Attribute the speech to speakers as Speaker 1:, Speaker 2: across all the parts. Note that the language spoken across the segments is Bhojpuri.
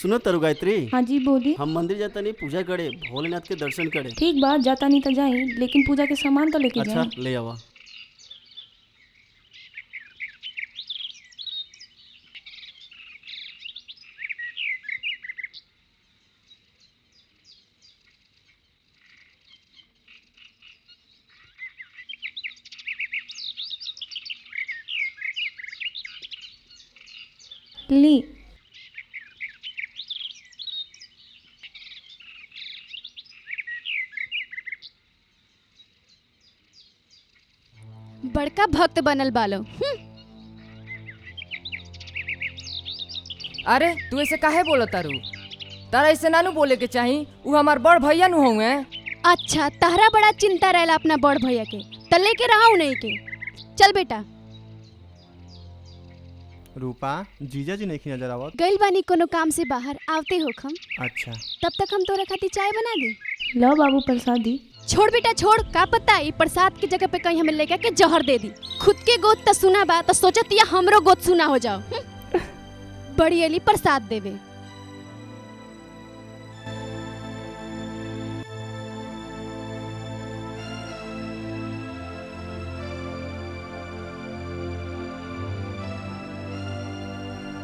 Speaker 1: सुनो तरु गायत्री।
Speaker 2: हाँ जी बोली।
Speaker 1: हम मंदिर जाता नहीं पूजा करे, भोलेनाथ के दर्शन करे।
Speaker 2: ठीक बात, जाता नहीं तो जाए, लेकिन पूजा के सामान तो लेके
Speaker 1: अच्छा
Speaker 2: जाए।
Speaker 1: ले आवा।
Speaker 2: ली।
Speaker 3: बड़का भक्त बनल बालो।
Speaker 4: अरे तू ऐसे काहे बोलो तारू? तारा ऐसे नानू बोले के चाही, उ हमार बड़ भैया नु होंगे।
Speaker 3: अच्छा तहरा बड़ा चिंता रहेला अपना बड़ भैया के, त लेके रहा नहीं के। चल बेटा।
Speaker 5: रूपा जीजा जी नहीं नजर आवत।
Speaker 3: गइल बानी कोनो काम से बाहर, आवते हो खम।
Speaker 5: अच्छा
Speaker 3: तब तक हम तोरा खातिर चाय बना दी।
Speaker 2: लो बाबू प्रसाद दी।
Speaker 3: छोड़ बेटा छोड़, का पता ये प्रसाद की जगह पे कहीं हमें लेके के जहर दे दी। खुद के गोद त सुना बा त सोचत या हमरो गोद सुना हो जाओ। बड़ी अली प्रसाद देवे।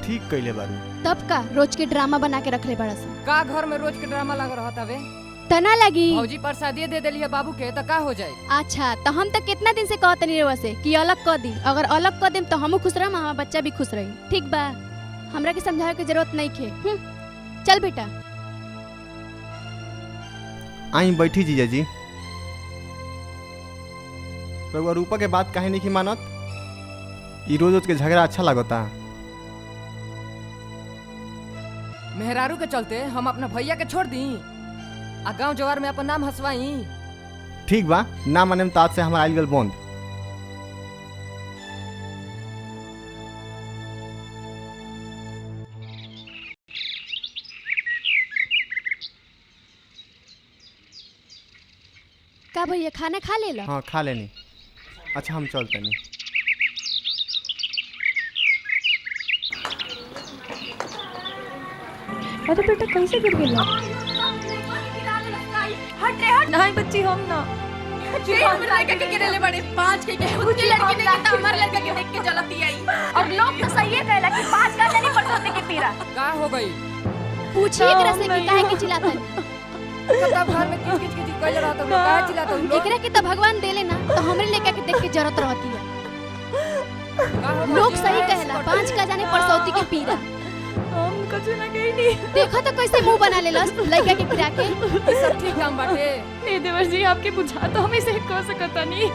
Speaker 5: ठीक कैले बारू।
Speaker 3: तब का रोज के ड्रामा बना के रख ले बड़ा सा।
Speaker 4: का घर में रोज के ड्रामा लग रहा था वे?
Speaker 3: तना लगी।
Speaker 4: भौजी प्रसादिए दे देली है बाबू के, त का हो जाए?
Speaker 3: अच्छा तो हम तक कितना दिन से कहते नहीं रहे से कि अलग कर दी। अगर अलग कर देम तो हमहू खुश रह, हमारा बच्चा भी खुश रही। ठीक बा, हमरा के समझावे के जरूरत नहीं खे। चल बेटा।
Speaker 5: आई बैठी जीजा जी। रउआ रूपा के बात काहे नहीं मानत? ई रोज रोज के झगड़ा अच्छा लगता।
Speaker 4: मेहरारू के चलते हम अपना भैया के छोड़ दी आ गांव जवार में अपन नाम हंसवाई।
Speaker 5: ठीक बा, ना माने तो आज से हमारा आइल गल बंद।
Speaker 3: का भैया खाना खा लेला?
Speaker 5: हाँ खा लेनी। अच्छा हम चलते नहीं।
Speaker 2: अरे बेटा कैसे गिर गेला? नहीं बच्ची हम ना।
Speaker 6: लड़का के गिरले बड़े पांच के उसकी लड़की ने तो हमारे लड़का के देख के जलती आई। और लोग तो सही है कहला कि पांच का नहीं पड़ते के पीरा।
Speaker 4: का हो गई?
Speaker 3: पूछिए एकरा से कि काहे के चिल्लाता है।
Speaker 4: कता घर में किच किच किच कइले रहत हो, काहे चिल्लाता हो?
Speaker 3: एकरा के तो भगवान देले ना, तो हमरे लड़का के देख के जरूरत रहती है। लोग सही कहला, पांच का जाने परसौती के पीरा।
Speaker 2: हम कुछ ना कही नहीं।
Speaker 3: देखो तो कैसे मुंह बना लेलस लड़का के गिरा के।
Speaker 4: ई सब ठीक काम बाटे।
Speaker 2: नहीं देवर जी आपके बुझा तो हम इसे कह सकता नहीं।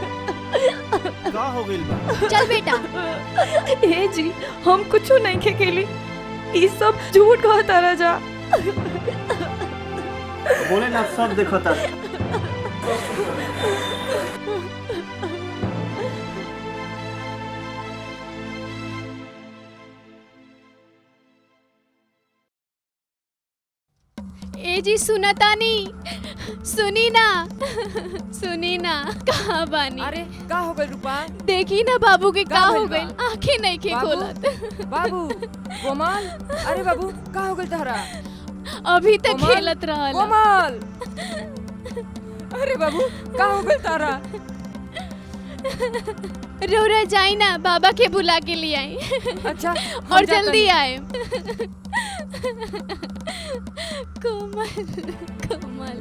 Speaker 1: का हो गइल बा?
Speaker 3: चल बेटा।
Speaker 2: ए जी हम कुछ नहीं के खेली, ई सब झूठ कहता रह जा।
Speaker 1: भोलेनाथ सब देखता।
Speaker 3: ए जी सुनतानी, सुनी ना, सुनी ना, कहाँ बानी?
Speaker 4: अरे का हो गई रूपा?
Speaker 3: देखी ना बाबू के का हो
Speaker 4: भइल बा?
Speaker 3: गई, आंखें नहीं के
Speaker 4: बाबू?
Speaker 3: खोलत।
Speaker 4: बाबू कोमल, अरे बाबू का हो गई तहरा?
Speaker 3: अभी तक
Speaker 4: कोमल?
Speaker 3: खेलत रहल।
Speaker 4: कोमल, अरे बाबू का हो गई तहरा?
Speaker 3: रो रह जाई ना, बाबा के बुला के लिए आई।
Speaker 4: अच्छा
Speaker 3: और जल्दी आए। कोमल, कोमल।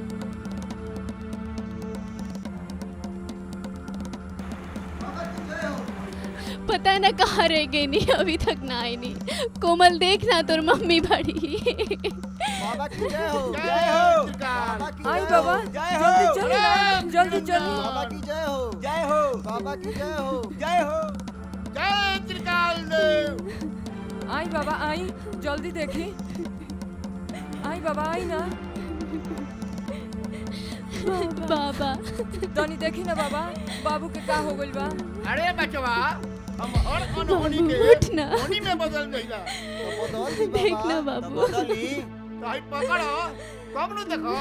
Speaker 3: पता ना कहाँ रह गई नहीं, अभी तक ना आई नहीं। कोमल देखना तोर मम्मी बड़ी।
Speaker 7: बाबा की जय हो, जय हो, बाबा की
Speaker 4: आई
Speaker 7: जय
Speaker 4: बाबा,
Speaker 7: हो, जय हो,
Speaker 4: जल्दी चलो ना, जल्दी चलो।
Speaker 7: बाबा की जय हो, जय हो, बाबा की जय हो, जय हो, जय त्रिकाल देव।
Speaker 4: आई बाबा आई, जल्दी देखी। आई बाबा आई ना।
Speaker 3: बाबा
Speaker 4: तनी देखी ना बाबा, बाबू के का हो गइल बा?
Speaker 7: अरे बचवा, हम हर अनहोनी के
Speaker 3: उठ ना।
Speaker 7: होनी में बदल गइला। तो बदल दी बाबा,
Speaker 3: देख ना बाबू।
Speaker 7: तो बदली, तो ही पकड़ो, कब नु देखो।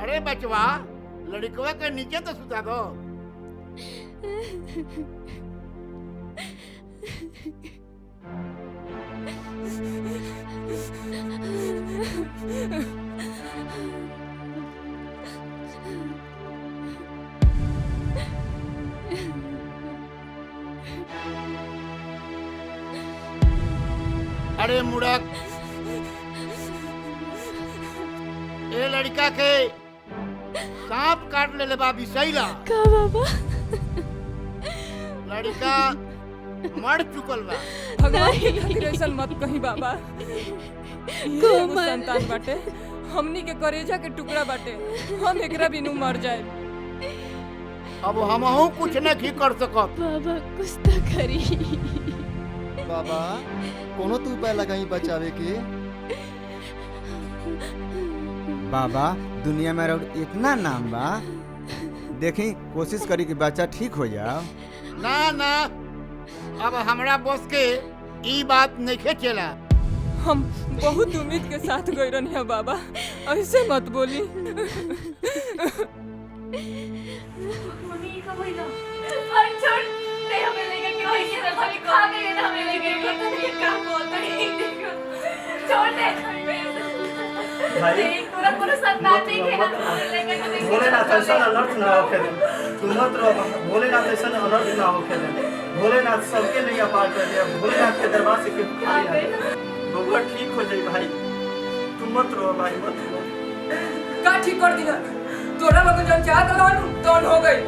Speaker 7: अरे बचवा, लड़कवा के नीचे तो सुता दो। अरे मुड़क, ए लड़का के सांप काट ले बा बिसैला।
Speaker 2: का बाबा?
Speaker 7: लड़का मर चुकल बा।
Speaker 4: भगवान के खातिर ऐसा मत कही बाबा। ये एगो संतान बाटे, हमनी के करेजा के टुकड़ा बाटे, हम एकरा बिनु मर जाए।
Speaker 7: अब हमहू कुछ नहीं कर सकत।
Speaker 2: बाबा कुछ तो करी।
Speaker 8: बाबा कोनो तू उपाय लगाई बचावे के।
Speaker 9: बाबा दुनिया में और इतना नाम बा, देखी कोशिश करी कि बच्चा ठीक हो जाओ।
Speaker 7: ना ना, अब हमरा बस के ई बात नहीं चला।
Speaker 4: हम बहुत उम्मीद के साथ गई रहनी है बाबा, ऐसे मत बोली।
Speaker 1: भोलेनाथ ऐसा अनर्थ ना होके दे, तू मत रो। भोलेनाथ ऐसा अनर्थ ना होके दे। भोलेनाथ सबके लिए पार कर दिया। भोलेनाथ के दरबार से क्यों खाली ना? बबुआ ठीक हो जाई भाई, तू मत रो भाई, मत रो।
Speaker 4: का ठीक कर दिया? तोरा लोग जब चाहत रहनु तौन हो गई।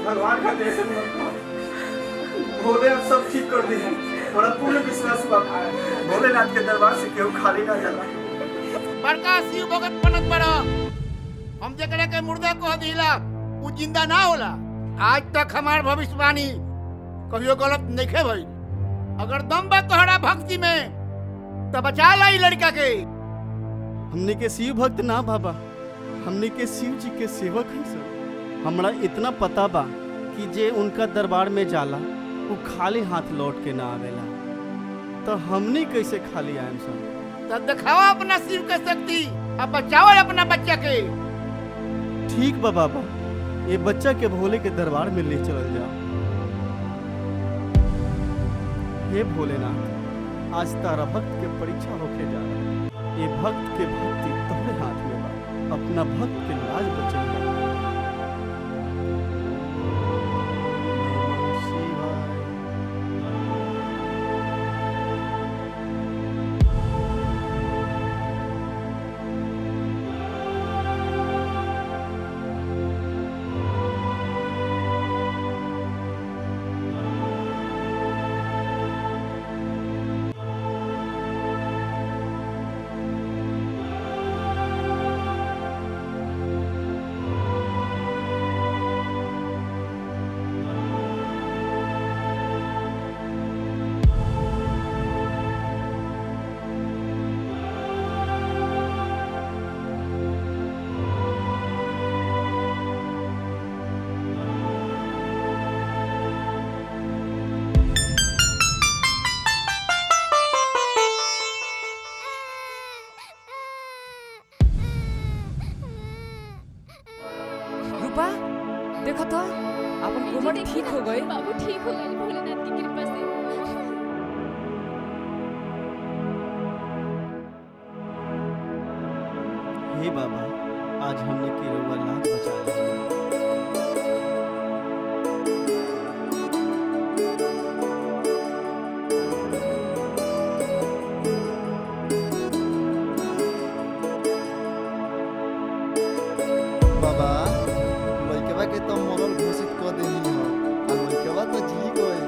Speaker 1: भगवान का देश मत करो। भोलेनाथ सब ठीक कर दी है, बड़ा पूर्ण विश्वास बा। भोलेनाथ के दरबार से क्यों खाली ना जाला।
Speaker 7: बड़का शिव भगत बनत बड़ा, हम जकरा के मुर्दा कह दिला वो जिंदा ना होला। आज तक हमार भविष्यवाणी कभियो गलत नहीं भई। अगर दम बा तोहरा भक्ति में तो बचा ला ई लड़का के।
Speaker 1: हमने के शिव भक्त ना बाबा, हमने के शिव जी के सेवक है सर। हमरा इतना पता बा कि जे उनका दरबार में जाला वो खाली हाथ लौट के ना आवेला, तो हमने कैसे खाली आएम सर?
Speaker 7: तब दिखाओ अपना शिव के शक्ति, अब बचाओ अपना बच्चा के।
Speaker 1: ठीक बा बाबा, ये बच्चा के भोले के दरबार में ले चल जाओ। हे भोलेनाथ, आज तारा भक्त के परीक्षा होके जा रहा है। ये भक्त के भक्ति तुम्हारे हाथ में बा, अपना भक्त के लाज बचेगा।
Speaker 4: रूपा देखो तो अपन कोमर ठीक हो गई।
Speaker 3: बाबू ठीक हो गए भोलेनाथ की कृपा से।
Speaker 1: हे बाबा, आज हमने की रउआ लाज बचा ली।
Speaker 8: बाबा लइकवा के तो मरल घोषित कर देनी हो, आ लइकवा तो जी गए।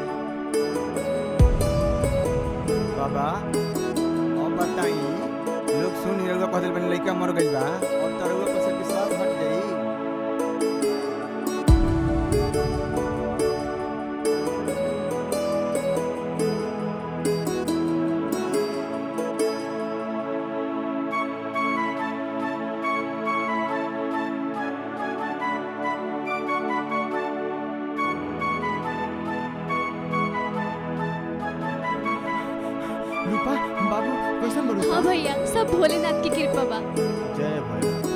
Speaker 9: बाबा अब बताई, लोग सुन रउआ कहत बन लइका मर गइल बा, और तो रउआ पर से विश्वास हट जाई। रूपा बाबू कैसन बड़ू?
Speaker 3: हाँ भैया, सब भोलेनाथ की कृपा बा।
Speaker 1: जय भोलेनाथ।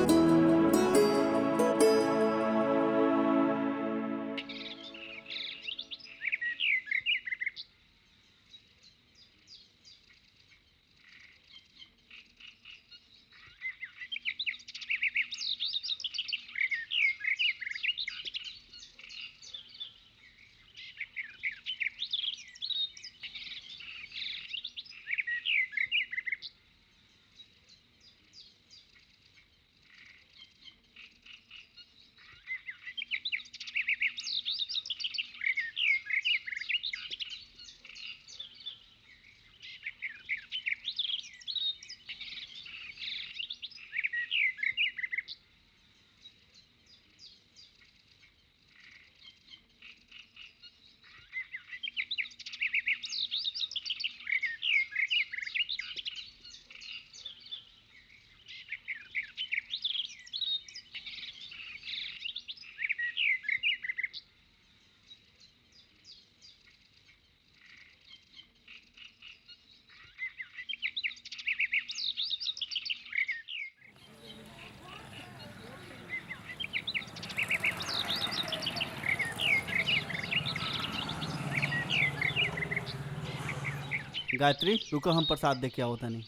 Speaker 1: गायत्री रुको, हम प्रसाद दे के आओ तनी।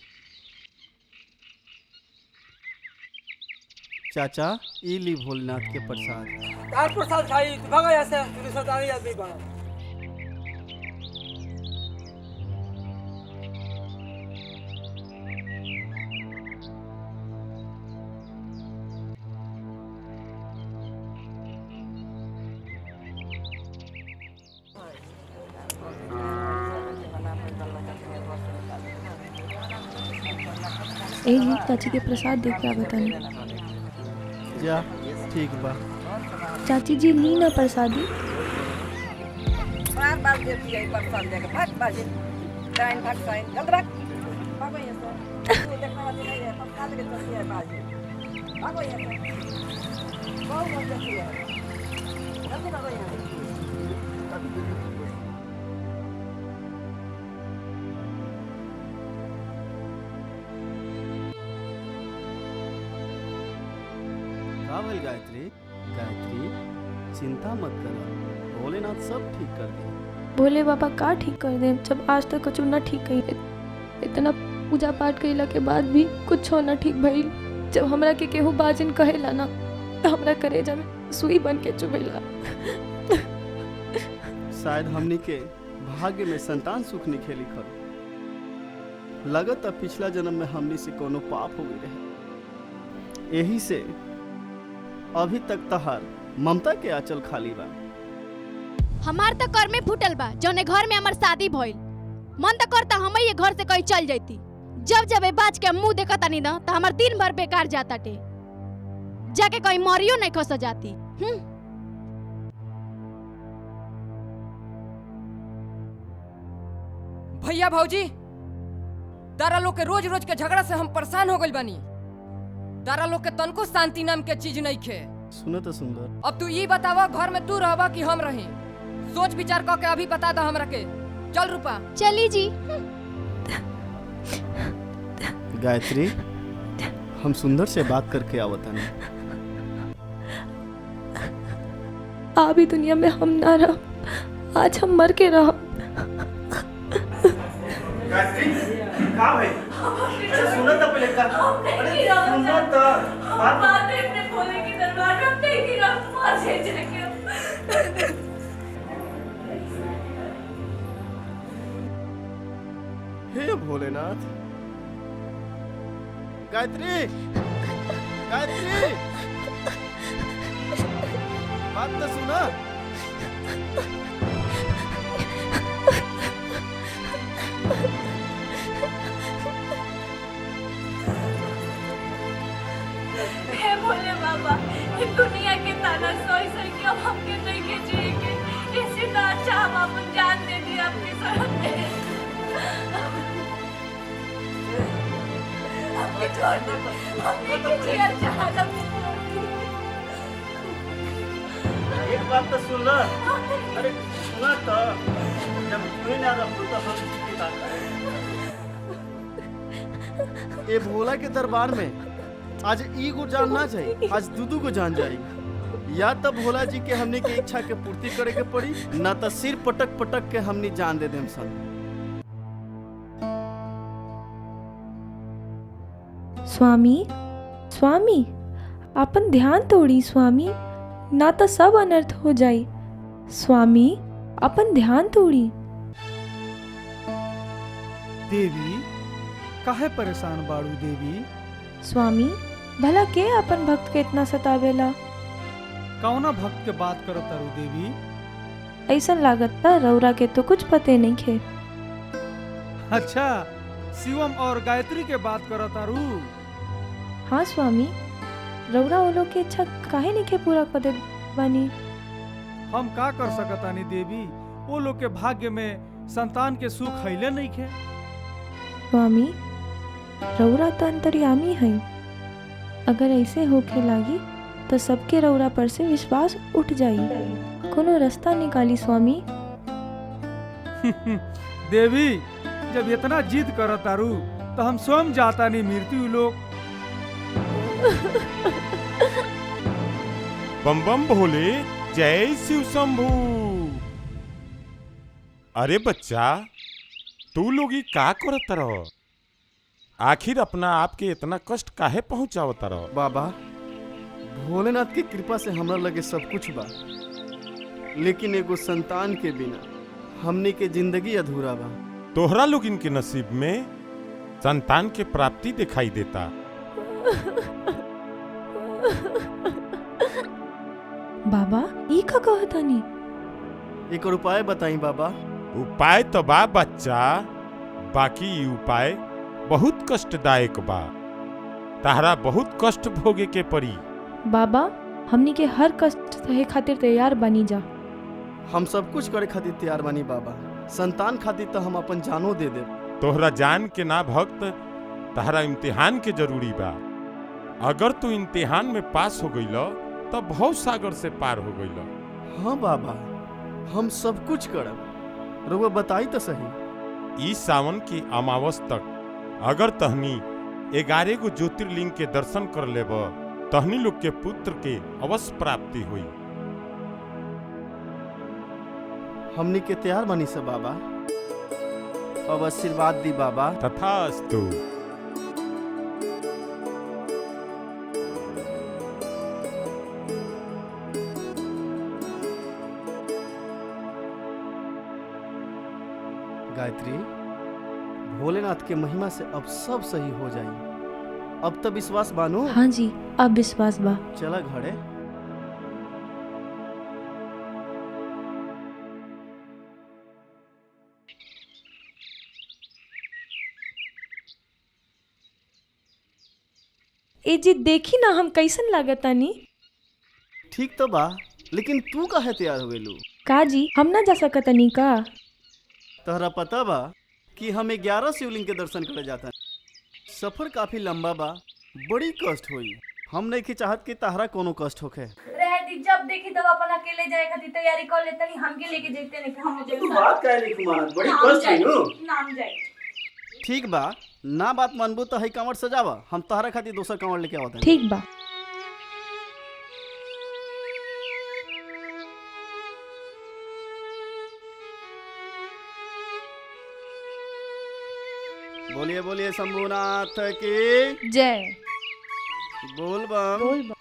Speaker 1: चाचा ई ली भोलेनाथ के प्रसाद।
Speaker 10: तार प्रसाद खाई भागा यहाँ से, तू सतानी आदमी बना।
Speaker 2: ए जी चाची के प्रसाद देख के बतानी।
Speaker 1: जा ठीक बा।
Speaker 2: चाची जी ली ना प्रसादी।
Speaker 10: बार बार देती है प्रसाद देके भाग बाजी टाइम भाग साइन जल्द भाग भागो यहाँ से। तू देखने वाली नहीं है, प्रसाद के चलती है बाजी, भागो यहाँ से। बहुत मजा आती है, जल्दी भागो यहाँ से।
Speaker 1: का भइल गायत्री? गायत्री चिंता मत करो, भोलेनाथ सब ठीक कर दे।
Speaker 2: भोले बाबा का ठीक कर दे जब आज तक कुछ ना ठीक कही। इतना पूजा पाठ कइला के बाद भी कुछ ना ठीक भइल। जब हमरा के केहू बाजिन कहेला ना तो हमरा करेजा में सुई बन के चुभेला।
Speaker 1: शायद हमनी के भाग्य में संतान सुख निखे लिखल। लगत अब पिछला जन्म में हमनी से कोनो पाप हो गई रहे, यही से अभी तक तहार ममता के आंचल खाली बा।
Speaker 3: हमार तो कर में फूटल बा, जौने घर में हमार शादी भइल। मन तो करता हम ये घर से कहीं चल जाती। जब जब ए बाज के मुंह देखता नहीं ना तो हमार दिन भर बेकार जाता टे, जाके कहीं मरियो नहीं खस जाती।
Speaker 4: भैया भौजी, दारा लोग के रोज रोज के झगड़ा से हम परेशान हो गइल बानी। दारा लोग के तनको शांति नाम के चीज नहीं खे।
Speaker 1: सुनो तो सुंदर,
Speaker 4: अब तू ये बतावा घर में तू रहबा कि हम रही? सोच विचार करके अभी बता दा हमरा के। चल रूपा।
Speaker 3: चली जी।
Speaker 1: गायत्री हम सुंदर से बात करके आवता नहीं।
Speaker 2: अभी दुनिया में हम ना रह, आज हम मर के रह।
Speaker 1: गायत्री का भाई? अरे सुनो तो पहले का। अरे सुनो तो बात
Speaker 6: अपने भोले के दरबार में अपने की रात मार से जाके।
Speaker 1: हे भोलेनाथ। गायत्री गायत्री बात तो सुना।
Speaker 6: हे भोले बाबा, इस दुनिया के ताना सोई सोई के अब हमके नहीं के जिएंगे। इससे तो अच्छा हम अपन जान दे दी आपके सामने। हमके छोड़ दो, हमके के जिया चाहत हमके छोड़ दो।
Speaker 1: एक बात तो सुन ला। अरे सुना तो, जब कोई ना रहो तो हम पिता ये भोला के दरबार में आज ई को जान ना चाहिए, आज दूदू को जान जाएगी। या तो भोला जी के हमने की इच्छा के पूर्ति करे के पड़ी, ना तो सिर पटक पटक के हमने जान दे देम सन।
Speaker 2: स्वामी स्वामी अपन ध्यान तोड़ी स्वामी, ना तो सब अनर्थ हो जाई। स्वामी अपन ध्यान तोड़ी।
Speaker 11: देवी काहे परेशान बाड़ू देवी?
Speaker 2: स्वामी भला के अपन भक्त के इतना सतावेला?
Speaker 11: कौना भक्त के बात करो तारू देवी?
Speaker 2: ऐसा लागत था रौरा के तो कुछ पते नहीं खे।
Speaker 11: अच्छा शिवम और गायत्री के बात करो तारू?
Speaker 2: हाँ स्वामी, रौरा वो लोग की इच्छा काहे नहीं खे पूरा कर देत बानी?
Speaker 11: हम का कर सकतानी देवी? वो लोग के भाग्य में संतान के सुख हैले नहीं खे।
Speaker 2: स्वामी रौरा तो अंतर्यामी है, अगर ऐसे होके लागी तो सबके रौरा पर से विश्वास उठ जाई। कोनो रास्ता निकाली स्वामी।
Speaker 11: देवी जब इतना जिद करत तारू तो हम स्वयं जाता नहीं मृत्यु लोक।
Speaker 12: बम बम भोले, जय शिव शंभू। अरे बच्चा तू लोग ई का करत रहो? आखिर अपना आप के इतना कष्ट काहे पहुंचावत रहो?
Speaker 1: बाबा भोलेनाथ की कृपा से हमरा लगे सब कुछ बा, लेकिन एगो संतान के बिना हमनी के जिंदगी अधूरा बा।
Speaker 12: तोहरा लोग इनके नसीब में संतान के प्राप्ति दिखाई देता।
Speaker 2: बाबा ई का कहतानी?
Speaker 1: एक उपाय बताई बाबा।
Speaker 12: उपाय तो बा बच्चा, बाकी ई उपाय बहुत कष्टदायक बा। ताहरा बहुत कष्ट भोगे के पड़ी।
Speaker 2: बाबा हमनी के हर कष्ट सहे खातिर तैयार बनी जा।
Speaker 1: हम सब कुछ करे खातिर तैयार बानी बाबा। संतान खातिर तो हम अपन जानो दे दे।
Speaker 12: तोहरा जान के ना भक्त, ताहरा इम्तिहान के जरूरी बा। अगर तू इम्तिहान में पास हो गइल तो भव सागर से पार हो गइल।
Speaker 1: हाँ बाबा हम सब कुछ करब, रउआ बताई तो सही।
Speaker 12: ई सावन की अमावस तक अगर तहनी 11 गो ज्योतिर्लिंग के दर्शन कर लेब, तहनी लोग के पुत्र के अवश्य प्राप्ति हुई।
Speaker 1: हमनी के तैयार बनी से बाबा। अब आशीर्वाद दी बाबा।
Speaker 12: तथास्तु।
Speaker 1: गायत्री, भोलेनाथ के महिमा से अब सब सही हो जाई। अब तो विश्वास बानो?
Speaker 2: हाँ जी अब विश्वास बा।
Speaker 1: चला घरे।
Speaker 2: ए जी देखी ना हम कैसन लागतानी।
Speaker 1: ठीक तो बा, लेकिन तू काहे तैयार हो गेलू?
Speaker 2: का जी हम ना जा सकतनी का?
Speaker 1: तहरा पता बा कि हम 11 शिवलिंग के दर्शन करे जाता। सफर काफी लंबा बा, बड़ी कष्ट हुई। हम नहीं के चाहत कि तहरा कोनो कष्ट होखे।
Speaker 6: रहती जब देखी तब अपन अकेले जाए खातिर तैयारी कर लेते, हमके लेके जाते नहीं कि हम मुझे
Speaker 1: तू बात काहे नहीं मानत? बड़ी कष्ट है नो।
Speaker 6: नाम जाए।
Speaker 1: ठीक बा, ना बात मानबू तो हई कांवर सजावा, हम तहरा खातिर दोसर कांवर लेके आवत।
Speaker 2: ठीक बा।
Speaker 1: बोलिए बोलिए शंभुनाथ की
Speaker 2: जय।
Speaker 1: बोल बम
Speaker 2: बोल बम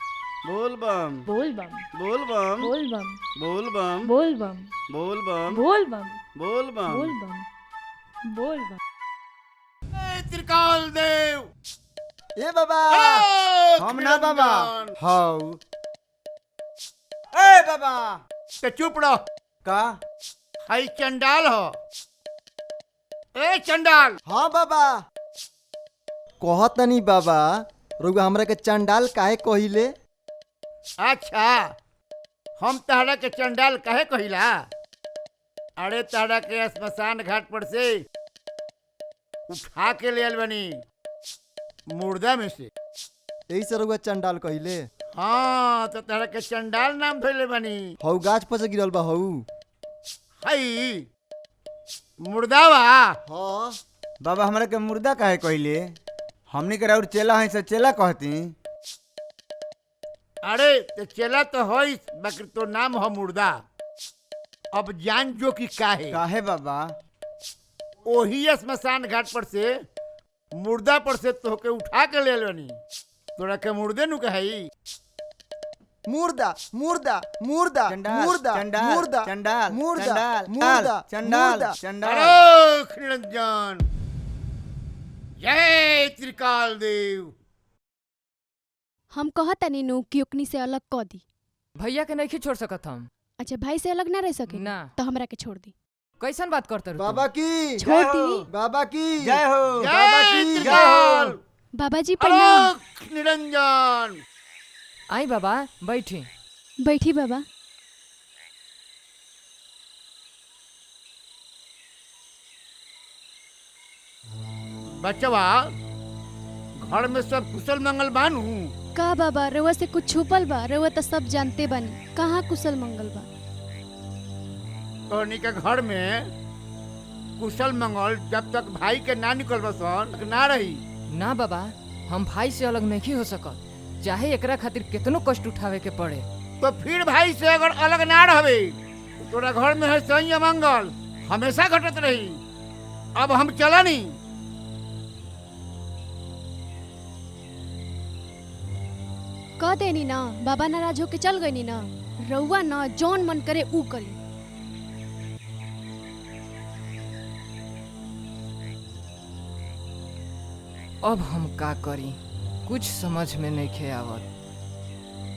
Speaker 1: बोल बम
Speaker 2: बोल बम
Speaker 1: बोल बम
Speaker 2: बोल बम
Speaker 1: बोल बम
Speaker 2: बोल बम
Speaker 1: बोल बम
Speaker 2: बोल बम
Speaker 1: बोल बम
Speaker 2: बोल बम बोल बम।
Speaker 7: त्रिकाल देव।
Speaker 5: ए बाबा हम ना बाबा हाउ। ए बाबा
Speaker 7: ते चुप रहो।
Speaker 5: का?
Speaker 7: हई चंडाल हो। ए चंडाल।
Speaker 8: हाँ बाबा। कहत नहीं बाबा, रुआ हमरा के चंडाल काहे कहिले?
Speaker 7: अच्छा हम तहरा के चंडाल काहे कहिला? अरे तहरा के स्मशान घाट पर से उठा के ले आइल बनी, मुर्दा में से।
Speaker 8: यही से रुआ चंडाल कहिले?
Speaker 7: हाँ तो तहरा के चंडाल नाम धइले बनी।
Speaker 8: हऊ गाछ पर से गिरल बा हऊ।
Speaker 7: हई मुर्दावा।
Speaker 8: हाँ
Speaker 9: बाबा हमरा के मुर्दा काहे कहिले? हमनी के राउर चेला है से चेला कहती।
Speaker 7: अरे तो चला तो होई, बाकी तो नाम हो मुर्दा। अब जान जो कि काहे
Speaker 9: बाबा?
Speaker 7: ओही स्मशान घाट पर से मुर्दा पर से तोहके उठा के ले लेनी। तोरा के मुर्दे नु कही।
Speaker 8: मुर्दा मुर्दा मुर्दा मुर्दा
Speaker 9: चंडाल
Speaker 8: मुर्दा
Speaker 9: चंडाल
Speaker 8: मुर्दा
Speaker 9: चंडाल
Speaker 8: मुर्दा
Speaker 9: चंडाल
Speaker 8: मुर्दा।
Speaker 9: चंडाल।
Speaker 7: अरे निरंजन, जय त्रिकाल देव।
Speaker 3: हम कहतनी नु कि ओकनी से अलग क दी।
Speaker 4: भैया के नहीं छोड़ सकत हम।
Speaker 3: अच्छा भाई से अलग ना रह सके
Speaker 4: ना।
Speaker 3: तो हमरा के छोड़ दी।
Speaker 4: कैसन बात करते रहो?
Speaker 8: बाबा की
Speaker 3: छोड़ दी।
Speaker 8: बाबा की
Speaker 9: जय हो।
Speaker 8: बाबा
Speaker 7: जय
Speaker 8: की
Speaker 7: त्रिकाल।
Speaker 3: बाबा जी प्रणाम।
Speaker 7: अरे निरंजन।
Speaker 4: आई बाबा बैठी।
Speaker 3: बैठी बाबा।
Speaker 7: बचवा घर में सब कुशल मंगल बानू?
Speaker 3: का बाबा रउआ से कुछ छुपल बा? रउआ तो सब जानते बानी, कहाँ कुशल मंगल बा।
Speaker 7: तोहनी के घर में कुशल मंगल जब तक भाई के ना निकल बसन ना रही।
Speaker 4: ना बाबा हम भाई से अलग नहीं हो सकत, चाहे एकरा खातिर कितनो कष्ट उठावे के पड़े।
Speaker 7: तो फिर भाई से अगर अलग ना रहबे, तोरा घर में है सही मंगल हमेशा घटत रही। अब हम चला नहीं।
Speaker 3: कह देनी ना, बाबा नाराज होके चल गई ना। रउआ ना जौन मन करे ऊ करी।
Speaker 4: अब हम का करी, कुछ समझ में नहीं खे आवत।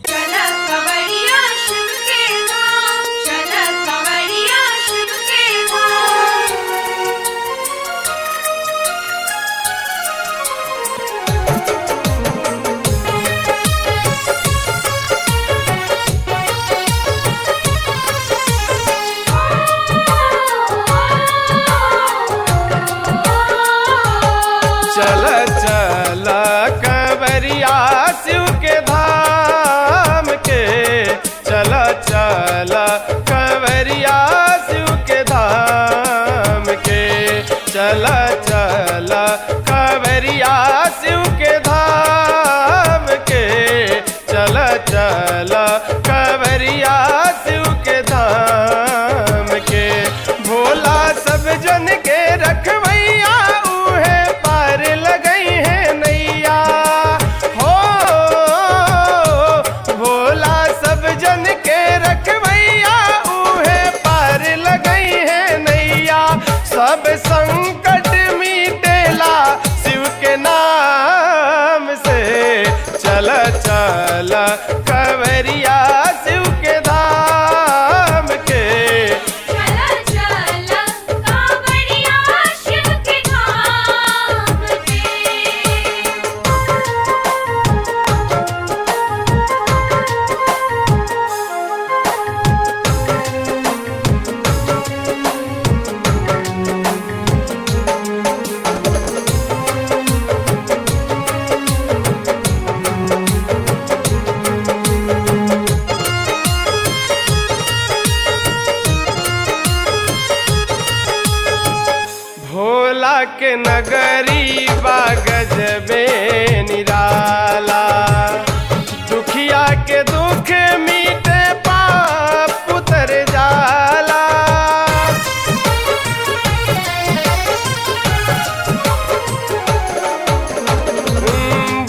Speaker 6: चला कवरिया शिव के धाम, चला कवरिया शिव के धाम।
Speaker 13: चल चल कवरिया शिव के धाम के, चल चल कवरिया शिव के धाम के, चल चल कवरिया शिव के धाम के, चल चल कवरिया शिव के धाम के। भोला सब जन के रखवैया उहे पार लगई है नैया हो। भोला सब जन के रखवैया उहे पार लगई है नैया। सब संकट मिटेला शिव के नाम से, चल चल कवरिया शिव के धाम के।
Speaker 6: चला चला कांवरिया शिव के धाम के।
Speaker 13: भोला के नगरी बा गजबे निराला, दुखिया के दुख मीटे पाप उतर जाला।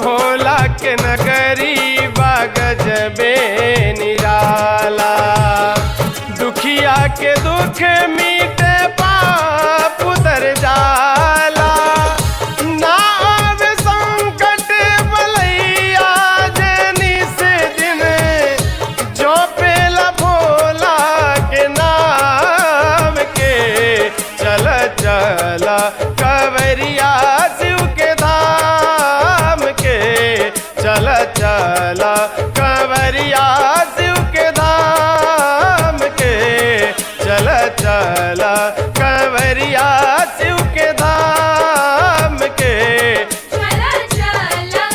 Speaker 13: भोला के नगरी बा गजबे निराला, दुखिया के दुख मीटे पाप उतर जाला। ना आवे संकट बलैया जनी से दिन, जो पेला भोला के नाम के। चल चल कवरिया शिव के धाम के, चल चल कवरिया शिव के धाम के, चल चल कवरिया शिव के धाम के।
Speaker 6: चला चला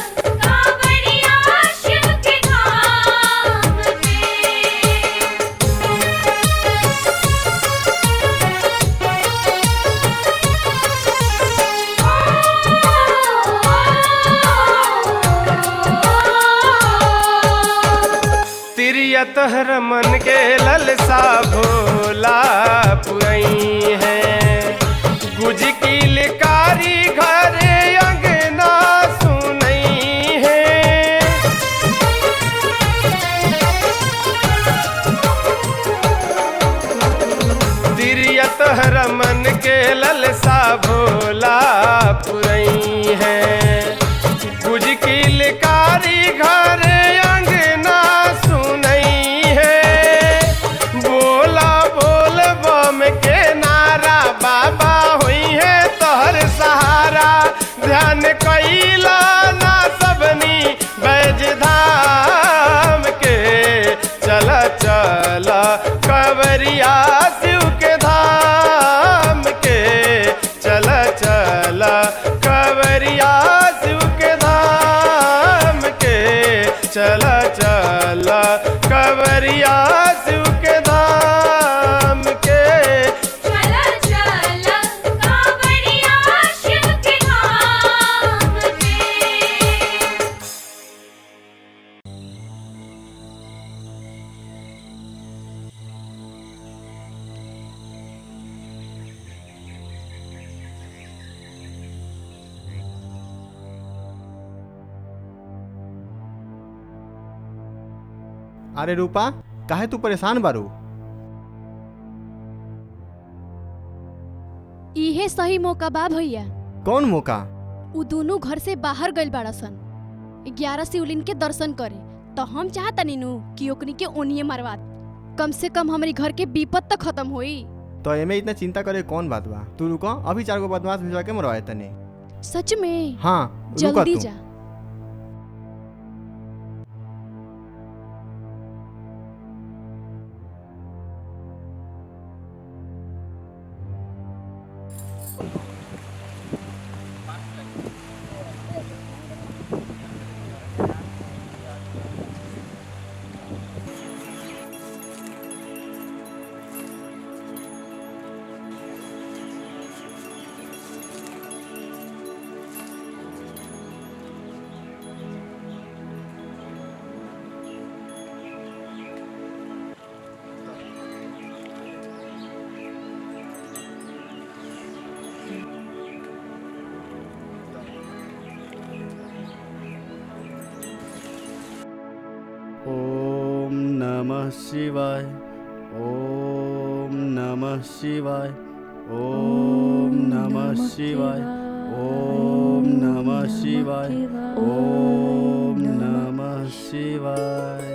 Speaker 6: कांवरिया शिव के धाम के।
Speaker 13: तिरियत हर मन के ललसा भोला पुरई है। गुज की लिकारी घरे अंगना सुनई है। तिरियत हर मन के ललसा भोला पुरई है। गुज की लिकारी घरे अंगना सुनई है। बोला बोल बम के नारा, बाबा हुई है तोहर सहारा। ध्यान कैला ना सबनी बैज धाम के, चल चल कवरिया शिव के धाम के, चल चल कवरिया शिव के धाम के, चल चल कवरिया शिव के धाम के।
Speaker 6: चला चला कांवरिया शिव के धाम के।
Speaker 5: अरे रूपा, काहे तू परेशान बारू?
Speaker 3: इहे सही मौका बा भैया।
Speaker 5: कौन मौका?
Speaker 3: उ दोनों घर से बाहर गइल बाड़ा सन 11 शिवलिंग के दर्शन करे, तो हम चाहतनी नु कि ओकनी के ओनिए मारवा दी। कम से कम हमारी घर के विपद तो खत्म होई।
Speaker 5: तो एमे इतना चिंता करे कौन बात बा? तू रुको, अभी 4 गो बदमाश भिजवा के मरवाए तने।
Speaker 3: सच में?
Speaker 5: हाँ, रुका
Speaker 3: जल्दी
Speaker 5: तू।
Speaker 3: जा।
Speaker 1: ओम नमः शिवाय, ओम नमः शिवाय, ओम नमः शिवाय, ओम नमः शिवाय, ओम नमः शिवाय।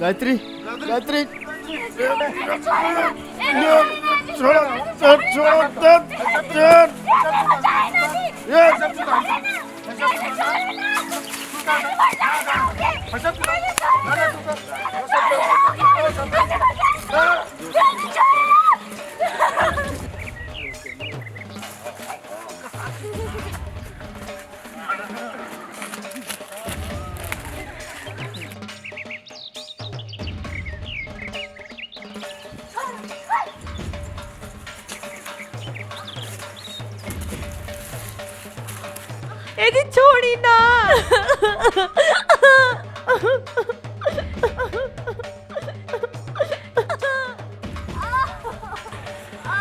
Speaker 1: गायत्री, गायत्री,
Speaker 2: एदी छोड़ी ना।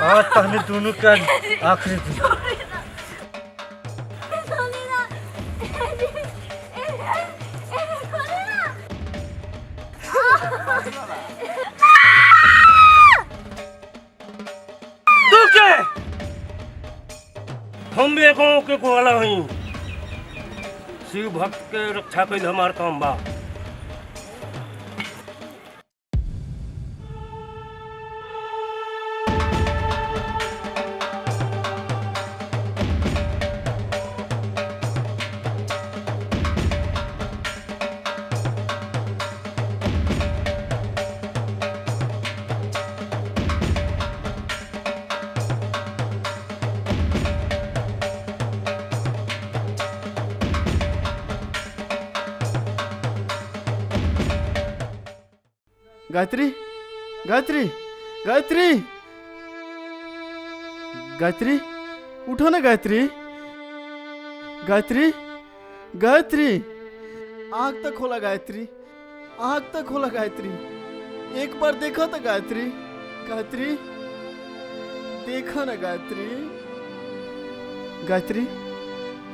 Speaker 14: आज तहने दोनों का आखिरी दिन। तू के हम भी एको के कोला हई। शिव भक्त के रक्षा कइल हमार काम बा।
Speaker 1: गायत्री, गायत्री, गायत्री, गायत्री, उठो ना गायत्री, गायत्री, गायत्री, आँख तक खोला गायत्री, आँख तक खोला गायत्री, एक बार देखो तो गायत्री, गायत्री, देखो ना गायत्री, गायत्री,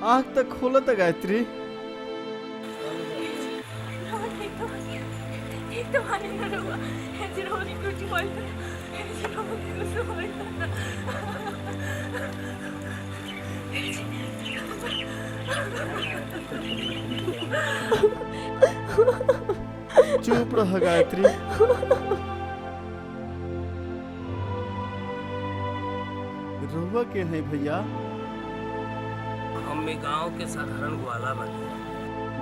Speaker 1: आँख तक खोलो तो गायत्री।
Speaker 6: देखते माने ना रहुआ ऐसे रोनी कुछ बोल ऐसे रोनी कुछ बोल
Speaker 1: चुप रह गायत्री। रहुआ के हैं भैया?
Speaker 14: हम गांव के साधारण ग्वाला बानी।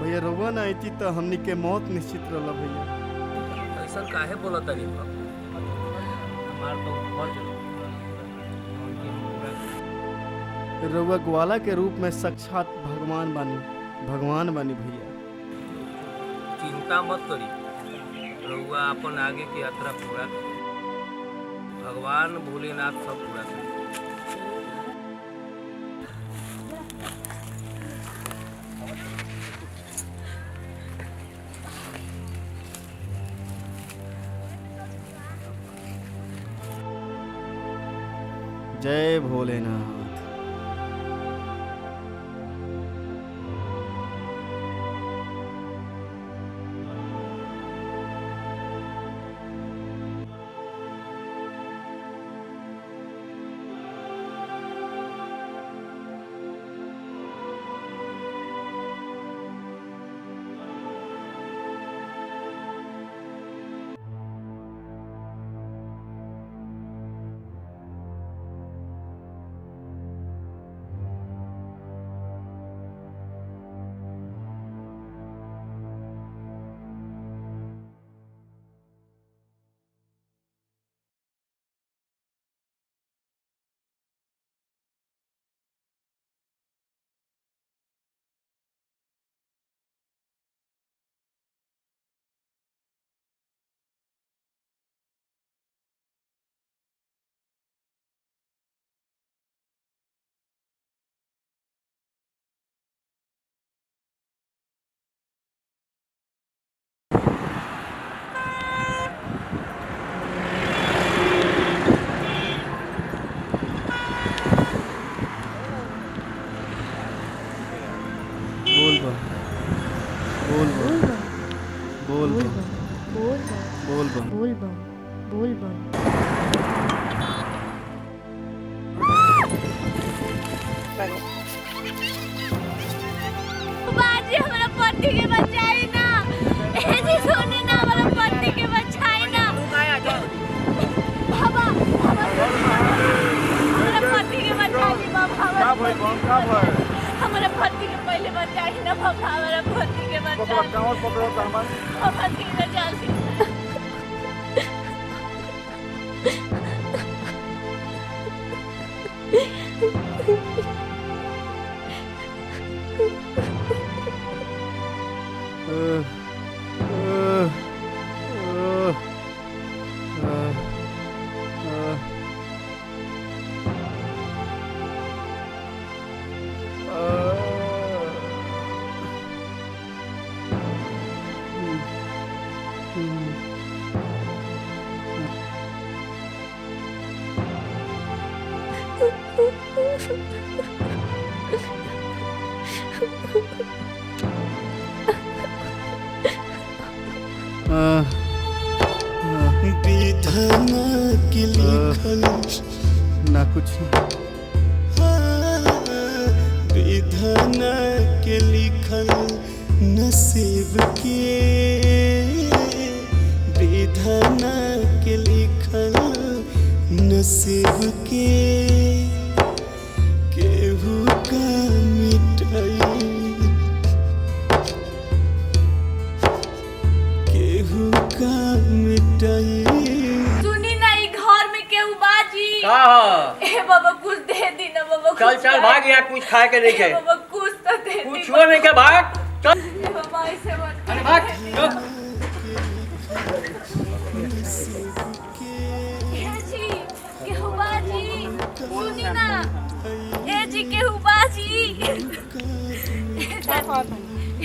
Speaker 1: भैया रहुआ ना आई तो हमनी के मौत निश्चित रहला भैया।
Speaker 14: ऐसा काहे बोला तनी बाप? हमार तो फर्ज
Speaker 1: रहुआ ग्वाला के रूप में साक्षात भगवान बानी भैया।
Speaker 14: चिंता मत करी, रहुआ अपन आगे की यात्रा पूरा करी। भगवान भोलेनाथ सब पूरा करी।
Speaker 1: जय भोलेनाथ।
Speaker 6: बाजी हमारा पति के बचाई ना, ऐसी सोने ना हमारा पति के बचाई ना। बाबा हमारा पति के बचाई बाबा। हमारा पति के पहले बचाई ना बाबा, हमारा पति के बचाई। बाबा धीरे जल्दी।
Speaker 1: ना कुछ
Speaker 15: विधाना के लिखल नसीब के, विधाना के लिखल नसीब के, केहू का मिटाई केहू का मिटाई।
Speaker 6: सुनी ना ई घर में केहू बाजी
Speaker 14: का
Speaker 6: ए बाबा कुछ दे दी ना बाबा।
Speaker 14: चल चल भाग, यहाँ कुछ खाए के नहीं है।
Speaker 6: बाबा कुछ तो दे दी।
Speaker 14: कुछ हुआ नहीं क्या, भाग चल।
Speaker 6: ए बाबा ऐसे मत।
Speaker 14: अरे भाग चल।
Speaker 6: ए जी केहू बाजी, सुनी ना ए जी केहू बाजी।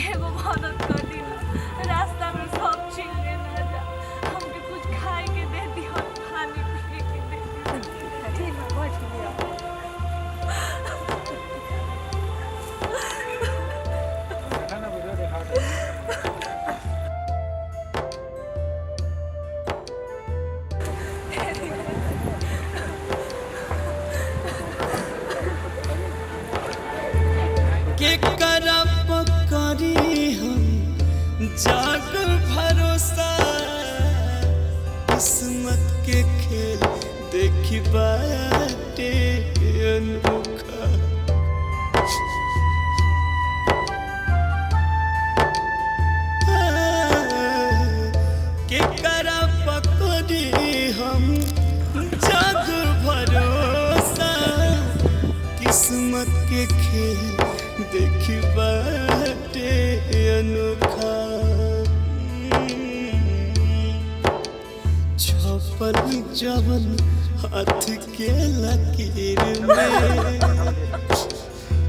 Speaker 6: एगो मदद कर दी ना, रास्ता में सब छीन ले ना जा, हमके कुछ खाए के दे दी और पानी पिए के दे दी। ठीक है बैठ लिया।
Speaker 15: जाग भरोसा किस्मत के खेल देखी बाटे अनोखा। के करा पकड़ी हम जाग भरोसा किस्मत के खेल देखी बाटे अनोखा। छपल जवन हाथ के लकीर में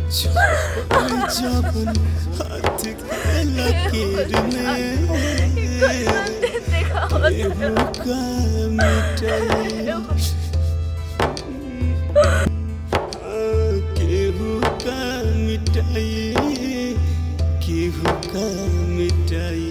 Speaker 15: छपल जवन हाथ के लकीर में केहू का मिटाई केहू का मिटाई केहू का मिटाई।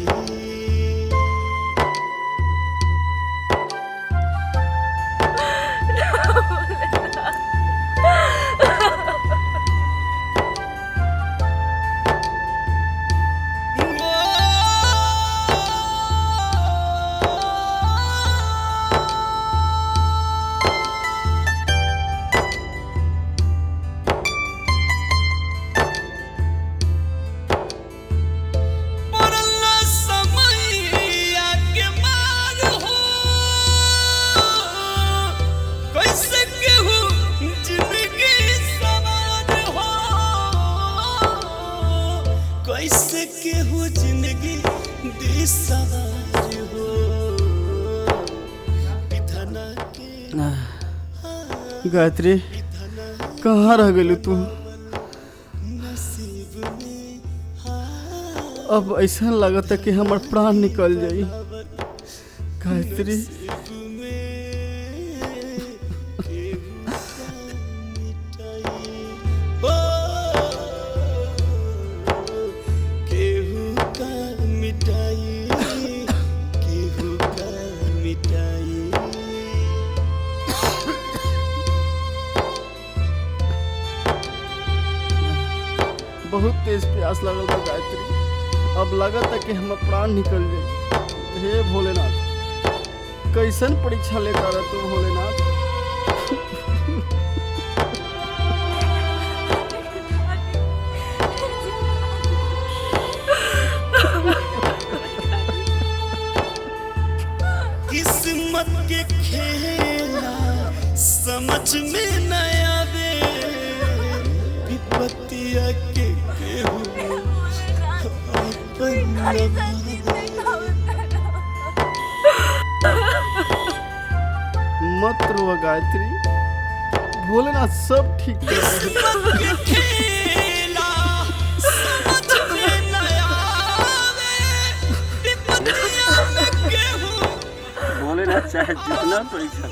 Speaker 15: कैसे केहू जिंदगी दी सवार हो विधाना के
Speaker 1: गायत्री कहाँ रह गई तू? अब ऐसा लगता कि हमार प्राण निकल जाई। गायत्री बहुत तेज प्यास लगल बा गायत्री। अब लगता कि हम प्राण निकल जाए। हे भोलेनाथ कैसन परीक्षा लेता रह तू भोलेनाथ।
Speaker 15: किस्मत के खेला समझ में न आवे विपत्तिया के
Speaker 1: मत रो गायत्री, भोलेनाथ सब ठीक भोलेनाथ चाहे जितना परीक्षा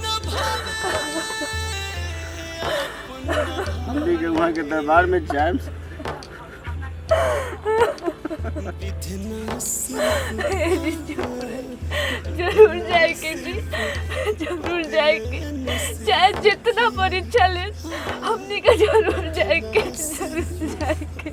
Speaker 1: हम भी के वहाँ के दरबार में जाए
Speaker 6: जरूर जाएगी जी, जरूर जाएगी। चाहे जितना परीक्षा ले हमने का जरूर जाएगी, जरूर जाएगी।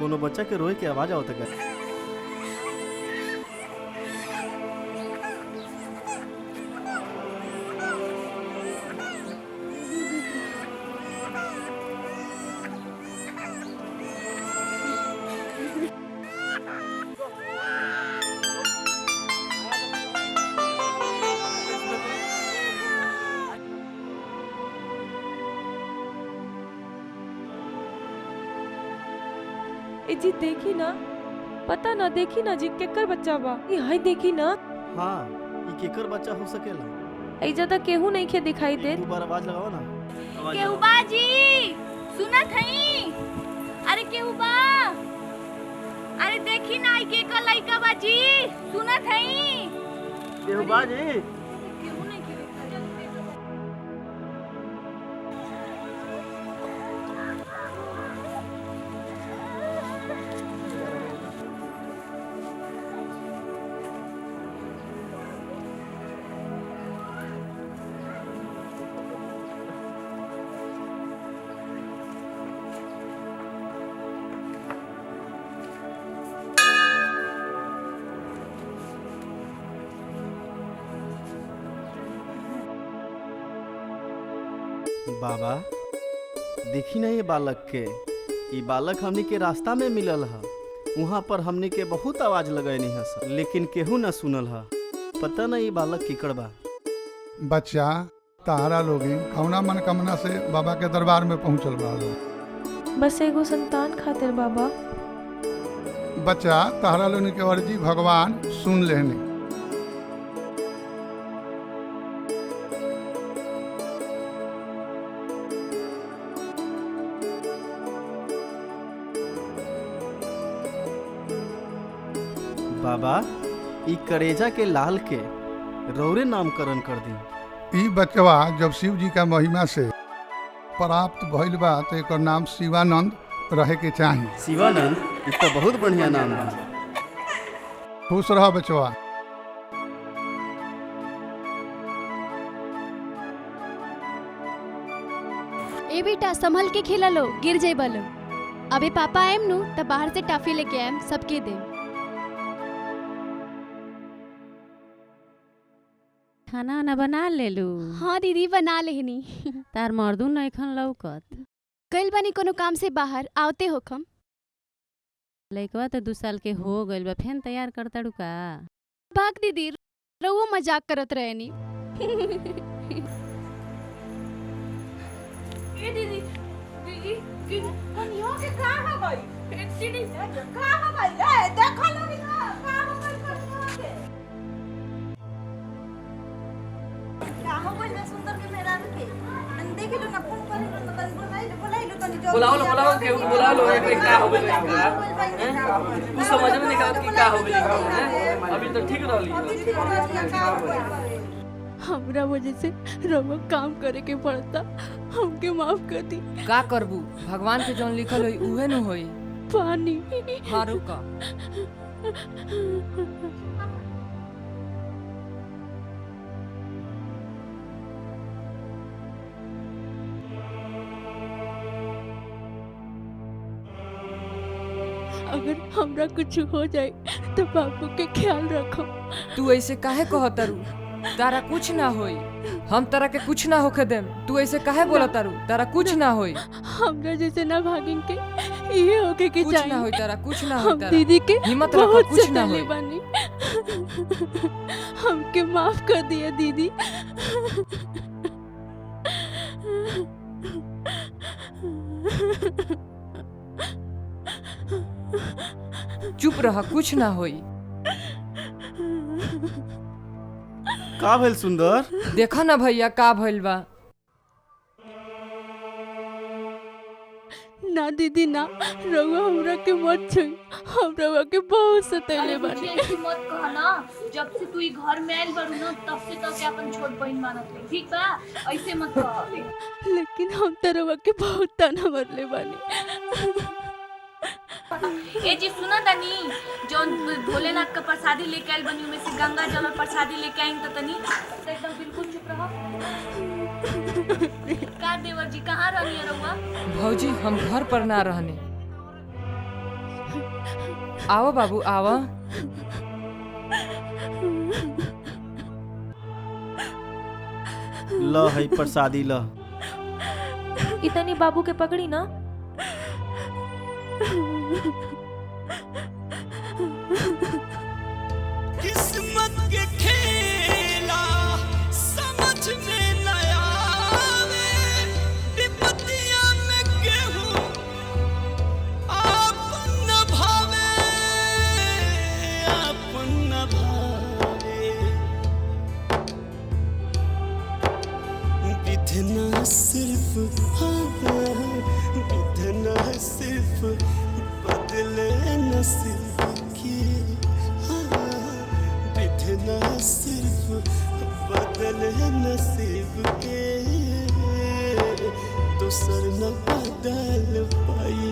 Speaker 1: कोनो बच्चा के रोए के आवाज आवत है।
Speaker 2: ए जी देखी ना, पता ना देखी ना जी केकर बच्चा बा। ये हाय देखी ना।
Speaker 1: हाँ, ये केकर बच्चा हो सकेला?
Speaker 2: ए ज्यादा केहू नहीं खे दिखाई दे।
Speaker 1: एक बार आवाज लगाओ ना। आवाज
Speaker 6: केहू
Speaker 1: लगाओ।
Speaker 6: बाजी सुनत हई? अरे केहू बा? अरे देखी ना ई के का लइका बाजी सुनत हई?
Speaker 1: केहू बाजी? बाबा देखी ना ये बालक के, ये बालक हमनी के रास्ता में मिलल है। वहाँ पर हमनी के बहुत आवाज लगैनी है सर, लेकिन केहू ना सुनल है। पता ना ये बालक किकड़ बा।
Speaker 16: बच्चा तारा लोगी कौना मनकामना से बाबा के दरबार में पहुँचल बा लोग?
Speaker 2: बस एगो संतान खातिर बाबा।
Speaker 16: बच्चा तारा लोगन के अर्जी भगवान सुन लेने।
Speaker 1: बाबा ई करेजा के लाल के रौरे नामकरण कर दी।
Speaker 16: ई बचवा जब शिव जी का महिमा से प्राप्त भइल बा तो एकर नाम शिवानंद रहे के चाही।
Speaker 1: शिवानंद, ई तो बहुत बढ़िया नाम बा।
Speaker 16: खुश रह बचवा।
Speaker 3: ए बेटा संभल के खेला लो, गिर जाए बलो। अबे पापा आएम नु तब बाहर से टॉफी लेके आएम, सबके दे।
Speaker 17: खाना वाना बना ले लू?
Speaker 3: हाँ दीदी बना लेहनी।
Speaker 17: तार मर्दू नइखन लौकत।
Speaker 3: कल बनी कोनो काम से बाहर आवते होखम।
Speaker 17: लइकवा तो 2 साल के हो गइल बा, फेन तैयार करता का?
Speaker 3: भाग दीदी, रहुओ मजाक करत रहेनी।
Speaker 6: ए दीदी दीदी दीदी कनियो के का हो गई? ए दीदी का हो गई? ए देखो लोगी ना का हो गई कनियो के? का हो गई ना सुंदर के मेरा के? अन देख लो ना फोन कर लो तो तनी बोलाई लो तनी जो
Speaker 14: बुलाओ के बुला लो एक का हो गई तू समझ में नहीं आवत कि का हो गई। अभी तो ठीक रहली।
Speaker 2: हमरा वजह से रवा काम करे के पड़ता, हमके माफ कर दी।
Speaker 4: का करबू? भगवान के जौन लिखल होई उहे न होई।
Speaker 2: पानी।
Speaker 4: हाँ रुका।
Speaker 2: अगर हमरा कुछ हो जाए तो बाबू के ख्याल रखो।
Speaker 4: तू ऐसे काहे कहतरू? तारा कुछ ना होई। हम तारा के कुछ ना होके देम। तू ऐसे काहे बोलतारू? तारा कुछ ना होई।
Speaker 2: हमरा जैसे ना भागिन के ये होके के
Speaker 4: कुछ ना होई तारा, कुछ ना होई
Speaker 2: हम
Speaker 4: तारा।
Speaker 2: दीदी के
Speaker 4: हिम्मत रखो,
Speaker 2: बहुत
Speaker 4: कुछ ना
Speaker 2: सताले
Speaker 4: होई।
Speaker 2: बानी। हमके माफ कर दिया दीदी।
Speaker 4: चुप रह, कुछ ना होई।
Speaker 1: का भइल सुंदर?
Speaker 4: देखा ना भैया का भइल बा।
Speaker 2: ना दीदी ना, रउआ हमरा के मत छुई। हम रउआ के बहुत सताले बानी।
Speaker 6: ऐसे मत कह ना। जब से तू ई घर में आइल बारू ना तब से तो के अपन छोट बहन मानत रही। ठीक बा? ऐसे मत कह।
Speaker 2: लेकिन हम तो रउआ के बहुत ताना मरले बानी।
Speaker 6: ए जी सुना तनी, जो भोलेनाथ का प्रसादी लेके आइल बनी में से गंगा जल और प्रसादी लेके आई तो तनी एकदम बिल्कुल चुप रहो। का देवर जी कहाँ रहनी है रउआ?
Speaker 4: भौजी हम घर पर ना रहने। आओ बाबू आओ।
Speaker 1: ल है प्रसादी ल।
Speaker 2: इतनी बाबू के पकड़ी ना।
Speaker 15: किस्मत के खेला समझ में न आवे, विपत्तियां में केहू आपन न भावे, आपन न भावे। विधना सिर्फ विधना सिर्फ बदले नसीब की, विधना सिर्फ बदले नसीब के, दूसर न बदल पाई।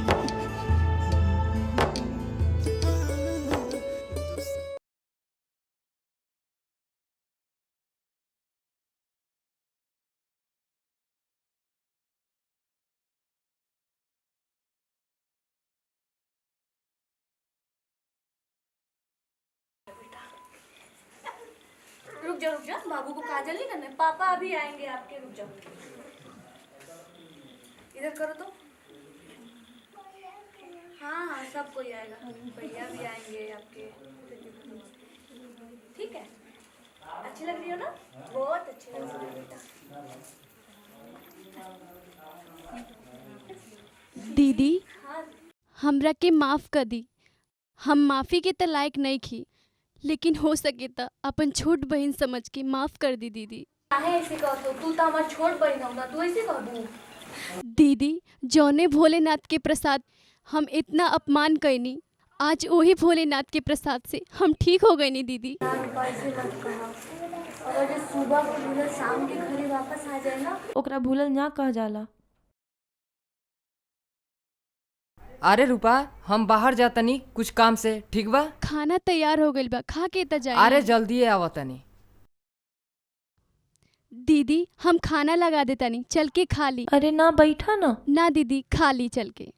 Speaker 6: रुक जा बाबू को काजल नहीं करना है। पापा अभी आएंगे आपके, रुक जाओ। इधर करो तो। हाँ हाँ सब कोई आएगा, भैया भी आएंगे आपके। ठीक है, अच्छी लग रही हो ना? बहुत अच्छी लग रही है बेटा।
Speaker 3: दीदी
Speaker 6: हाँ
Speaker 3: हमरा के माफ कर दी। हम माफी के त लायक नहीं खी, लेकिन हो सके त अपन छोट बहन समझ के माफ कर दी दीदी।
Speaker 6: काहे ऐसे कहतो? तू तो हमार छोट बहन हो ना, तू ऐसे कहबू?
Speaker 3: दीदी जौने भोलेनाथ के प्रसाद हम इतना अपमान कैनी, आज वही भोलेनाथ के प्रसाद से हम ठीक हो गए नी दीदी।
Speaker 6: ऐसे मत कहा। अगर जो सुबह को भूलल शाम के घरे वापस आ जाए ना।
Speaker 2: ओकरा भूलल ना कह जाला।
Speaker 4: अरे रूपा हम बाहर जातनी कुछ काम से, ठीक बा?
Speaker 3: खाना तैयार हो गइल बा, खा के त जाए।
Speaker 4: अरे जल्दी आवतनी।
Speaker 3: दीदी हम खाना लगा देतानी, चल के खा ली।
Speaker 2: अरे ना बैठा ना।
Speaker 3: ना दीदी खा ली चल के।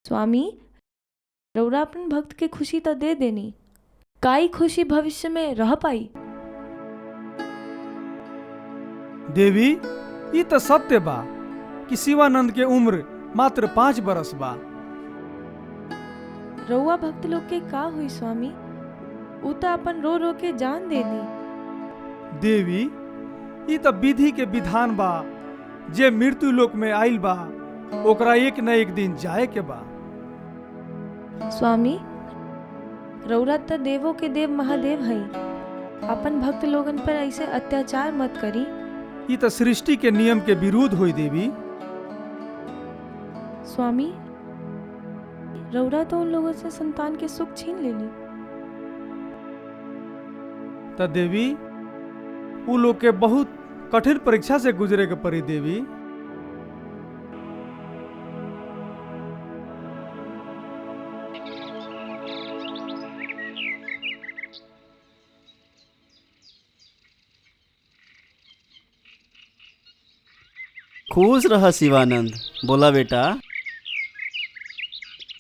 Speaker 2: स्वामी रउरा अपन भक्त के खुशी तो दे देनी, काई खुशी भविष्य में रह पाई।
Speaker 11: देवी ई तो सत्य बा कि शिवानंद के उम्र मात्र 5 बरस बा।
Speaker 2: रउआ भक्त लोग के का हुई स्वामी? उ तो अपन रो रो के जान दे दी।
Speaker 11: देवी ई तो विधि के विधान बा, जे मृत्यु लोक में आइल बा ओकरा एक न एक दिन जाए के बा।
Speaker 2: स्वामी रउरा तो देवों के देव महादेव हई, अपन भक्त लोगन पर ऐसे अत्याचार मत करी।
Speaker 11: ई तो सृष्टि के नियम के विरुद्ध होई देवी।
Speaker 2: स्वामी रउरा तो उन लोगों से संतान के सुख छीन लेली।
Speaker 11: तो देवी उ लोग के बहुत कठिन परीक्षा से गुजरे के पड़ी देवी।
Speaker 1: खुश रह शिवानंद। बोला बेटा,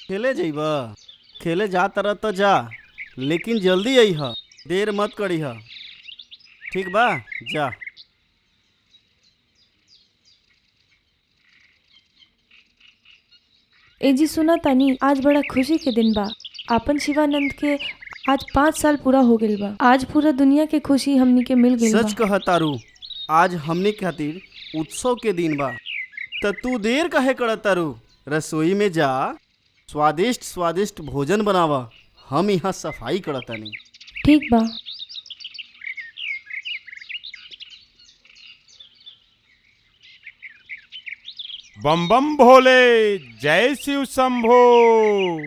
Speaker 1: खेले जइबा? खेले जा तरह तो जा, लेकिन जल्दी अइह, देर मत करीह, ठीक बा? जा।
Speaker 2: ए जी सुना तानी, आज बड़ा खुशी के दिन बा। आपन शिवानंद के आज 5 साल पूरा हो गइल बा। आज पूरा दुनिया के खुशी हमनी के मिल गइल बा।
Speaker 1: सच कह तारू, आज हमने खातिर उत्सव के दिन बा। त तू देर काहे करत तारू? रसोई में जा, स्वादिष्ट स्वादिष्ट भोजन बनावा। हम यहाँ सफाई करतानी।
Speaker 2: ठीक बा।
Speaker 12: बम बम भोले, जय शिव शंभो।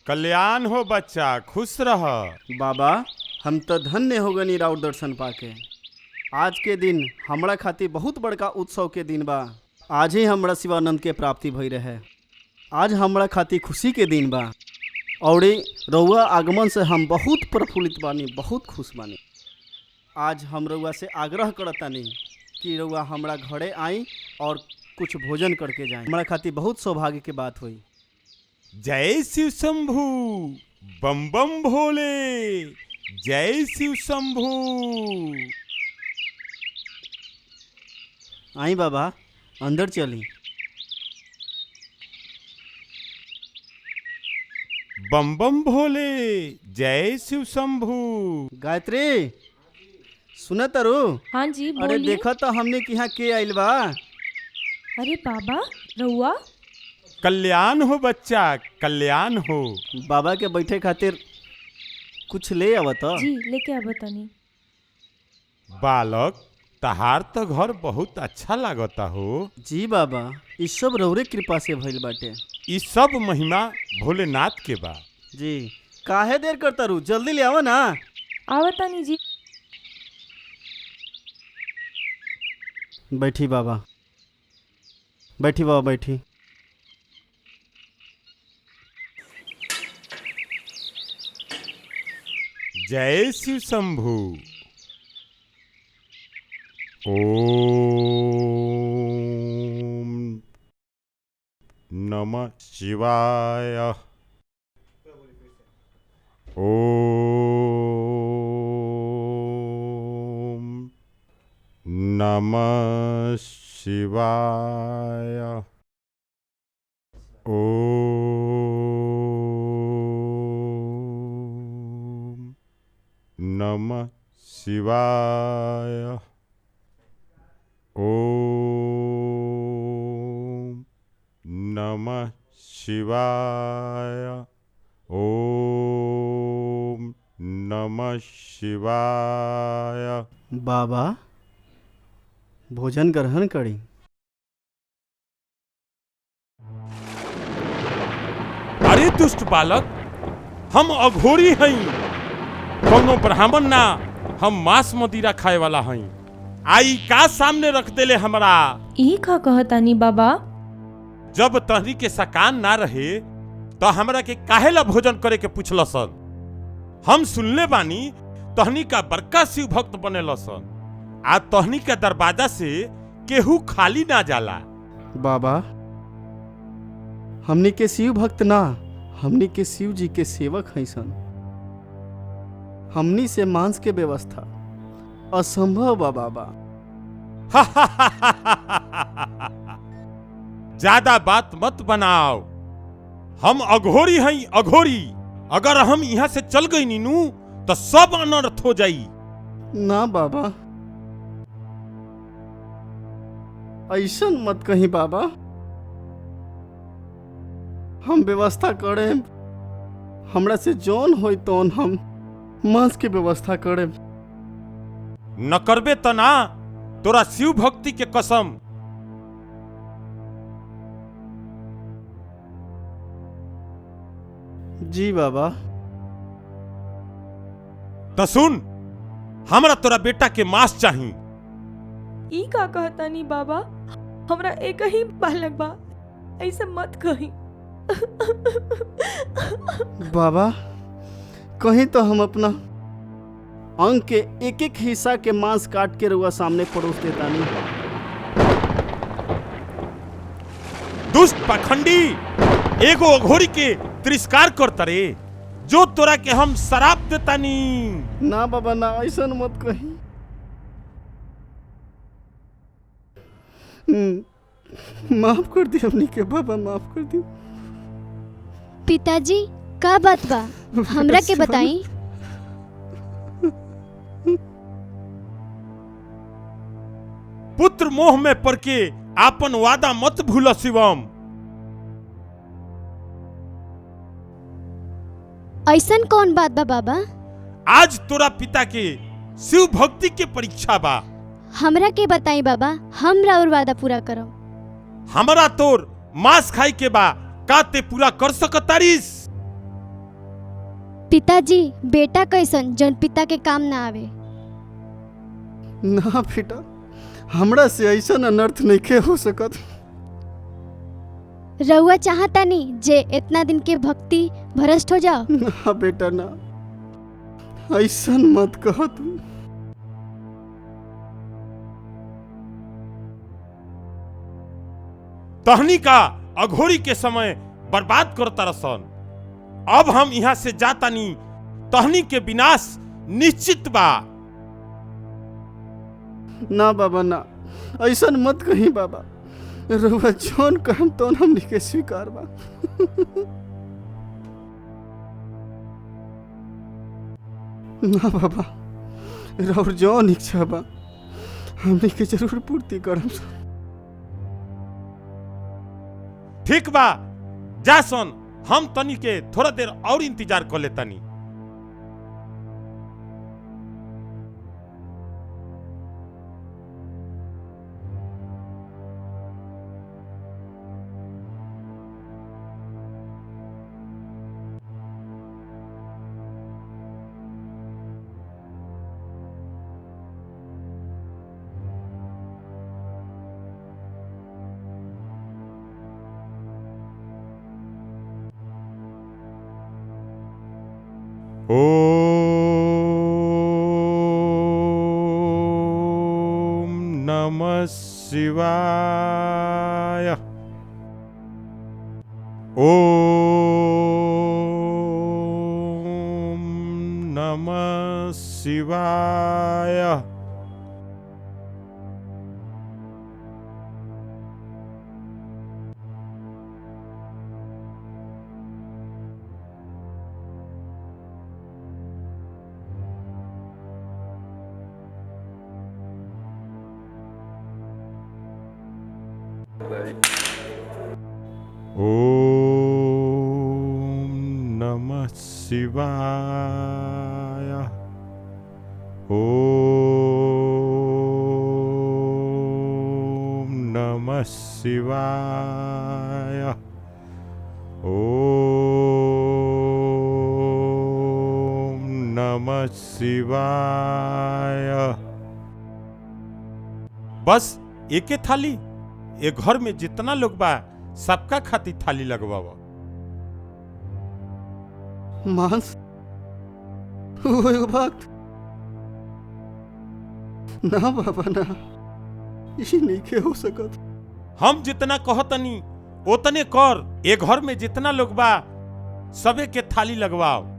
Speaker 12: कल्याण हो बच्चा, खुश रह।
Speaker 1: बाबा हम तो धन्य हो गनी राउर दर्शन पाके। आज के दिन हमरा खातिर बहुत बड़का उत्सव के दिन बा। आज ही हमरा शिवानंद के प्राप्ति भई रहे। आज हमरा खातिर खुशी के दिन बा और रउआ आगमन से हम बहुत प्रफुल्लित बानी, बहुत खुश बानी। आज हम रउआ से आग्रह करतानी कि रउआ हमरा घरे आई और कुछ भोजन करके जाए। हमरा खातिर बहुत सौभाग्य के बात हुई।
Speaker 12: जय शिव शंभू, बम बम भोले, जय शिव शंभू।
Speaker 1: आई बाबा, अंदर चली।
Speaker 12: बम बम भोले, जय शिव शंभू।
Speaker 1: गायत्री सुना तारू?
Speaker 2: हाँ जी
Speaker 1: अरे
Speaker 2: बोलिए।
Speaker 1: देखा तो हमने कि यहाँ के आइल बा।
Speaker 2: अरे बाबा रउआ?
Speaker 12: कल्याण हो बच्चा, कल्याण हो।
Speaker 1: बाबा के बैठे खातिर कुछ ले आवत।
Speaker 2: जी लेके आवा तानी।
Speaker 12: बालक तहार तो घर बहुत अच्छा लागता हो।
Speaker 1: जी बाबा, ई सब रउरे कृपा से भइल बाटे।
Speaker 12: ई सब महिमा भोलेनाथ के बा।
Speaker 1: जी काहे देर करता रू, जल्दी ले आवा ना।
Speaker 2: आवा तानी जी।
Speaker 1: बैठी बाबा, बैठी बाबा, बैठी।
Speaker 12: जय शिव शंभू। ओम नमः शिवाय। ओम नमः शिवाय। ओम नमः शिवाय। ओम नमः शिवाय। ओम नमः शिवाय।
Speaker 1: बाबा भोजन ग्रहण करी।
Speaker 12: अरे दुष्ट बालक, हम अघोरी हई, कोनो ब्राह्मण ना। हम मांस मदिरा खाए वाला हई। आई का सामने रख देले हमरा।
Speaker 2: ई का कहतानी बाबा?
Speaker 12: जब तहरी के सकान ना रहे तो हमरा के काहेला भोजन करे के पूछलसन। हम सुनले बानी तहनी का बड़का शिव भक्त बनेलसन। आ तोहनी के दरवाजा से केहू खाली ना जाला।
Speaker 1: बाबा हमनी के शिव भक्त ना, हमनी के शिव जी के सेवक हैं सन। हमनी से मांस के व्यवस्था असंभव बा बाबा।
Speaker 12: ज्यादा बात मत बनाओ, हम अघोरी हैं अघोरी। अगर हम यहाँ से चल गई नीनू तो सब अनर्थ हो जाई।
Speaker 1: ना बाबा ऐसन मत कहीं बाबा, हम व्यवस्था करे, हमरा से जौन होई तौन हम मांस के व्यवस्था करे।
Speaker 12: न करबे त ना, तोरा शिव भक्ति के कसम।
Speaker 1: जी बाबा।
Speaker 12: तो सुन, हमरा तोरा बेटा के मांस चाही।
Speaker 2: ई का कहता नहीं बाबा, हमरा एक ही बालक बा, ऐसे मत कही।
Speaker 1: बाबा कहीं तो हम अपना अंग के एक एक हिस्सा के मांस काट के रुआ सामने परोस देता नहीं।
Speaker 12: दुष्ट पाखंडी, एगो अघोरी के तिरस्कार करता रे, जो तोरा के हम शराप देता नी।
Speaker 1: ना बाबा ना, ऐसा मत कही। माफ कर दी हमनी के बाबा, माफ कर दी।
Speaker 3: पिताजी का बात बा, हमरा के बताई।
Speaker 12: पुत्र मोह में पड़ के आपन वादा मत भूल शिवम।
Speaker 3: ऐसन कौन बात बा बाबा?
Speaker 12: आज तोरा पिता के शिव भक्ति के परीक्षा बा।
Speaker 3: हमरा के बताई बाबा, हम राउर वादा पूरा करम।
Speaker 12: हमरा तोर मांस खाई के बा, का ते पूरा कर सकतारिस?
Speaker 3: पिताजी बेटा कैसन जौन पिता के काम ना आवे?
Speaker 1: ना बेटा, हमरा से ऐसा अनर्थ नहीं हो सकत।
Speaker 3: रउआ चाहता नहीं जे इतना दिन के भक्ति भ्रष्ट हो जाओ?
Speaker 1: ना बेटा ना, ऐसा मत कहो तुम।
Speaker 12: तहनी का अघोरी के समय बर्बाद करता रसन। अब हम यहाँ से जाता नहीं, तहनी के विनाश निश्चित बा।
Speaker 1: ना बाबा ना, ऐसा मत कहीं बाबा। रउआ जौन कहम तौन हमनी के स्वीकार बा। ना बाबा, रउर जौन इच्छा बा हमनी के जरूर पूर्ति करम।
Speaker 12: ठीक बा, जा सन, हम तनी के थोड़ा देर और इंतजार कर लेतानी। ओम नमः शिवाय। ओम नमः शिवाय। ओम नमः शिवाय। ओम नमः शिवाय। ओम नमः शिवाय। बस एके थाली, एक घर में जितना लोग बा सबका खातिर थाली लगवावा।
Speaker 1: मांस वो एगो भक्त ना बाबा ना, ये नहीं हो सकत।
Speaker 12: हम जितना कहतनी उतने कर। ए घर में जितना लोग बा सबे के थाली लगवाओ।